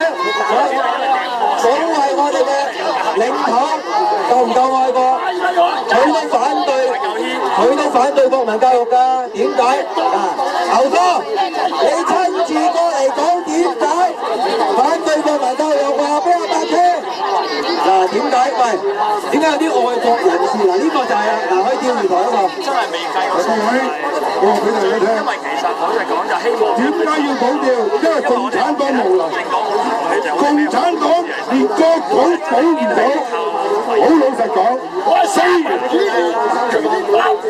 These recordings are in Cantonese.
所謂我哋嘅領土夠唔夠愛國？佢都反對國民教育㗎，點解？牛哥，你親自過嚟講點解反對國民教育？話俾阿伯聽。點解？喂，點解有啲愛國人士呢個就係可以釣魚台啊嘛。真係未計過。各位，我話俾大家聽。因為其實老實講就希望。點解要保釣？因為共產黨無能。共產黨連國土保唔到。好老實講，雖然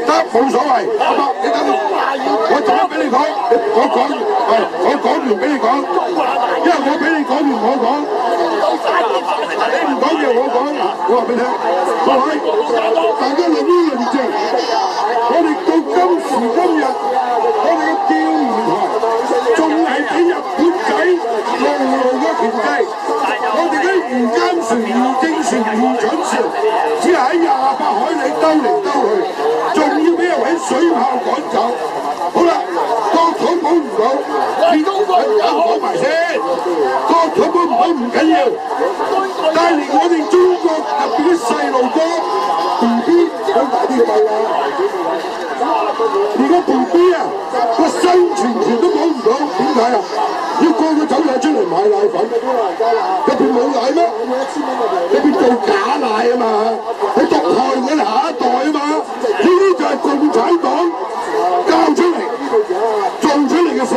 得冇所謂。阿伯，你等我做咗俾你講，我講完俾你講，因為我俾你講完我講，你唔講嘢我講，我話俾你聽，各位，大家論呢論證，我哋到今時今日，我哋嘅釣魚台仲係俾日本仔牢牢嘅權制，我哋嘅漁監船、漁政船、漁蠢船，只係喺28海里兜嚟兜去，仲要俾人揾水炮趕走。好啦，國土保唔到，你等我講埋先。國土保唔到唔緊要，但係連我哋中國入邊啲細路哥 BB 好大啲嘅咪啊！而家 BB 啊，個生存權都保唔到，點解啊？要個個走晒出嚟買奶粉，入邊冇奶咩？入邊做假奶啊嘛，係毒害我哋下一代啊嘛！呢啲就係共產黨教出嚟、做出嚟嘅事，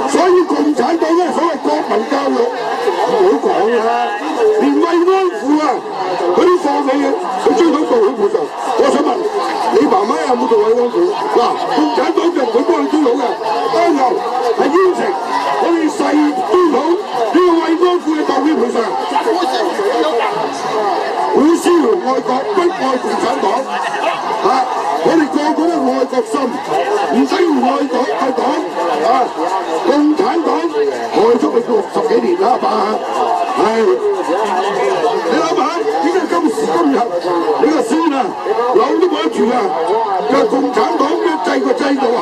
所以共產黨咧所謂國民教育唔好講啦，連慰安婦啊，佢都放棄嘅，佢追討道歉賠償。我想問你媽媽有冇做慰安婦？嗱，共產黨就唔會幫你追討嘅，當然係應承我哋誓追討呢個慰安婦嘅道歉賠償。古思堯愛國不愛共產黨我哋個個都愛國心，唔使唔愛黨共產黨害足你60幾年啦，阿爸你諗下，點解今時今日你個孫啊樓都冇得住啊？就係共產黨嘅制度下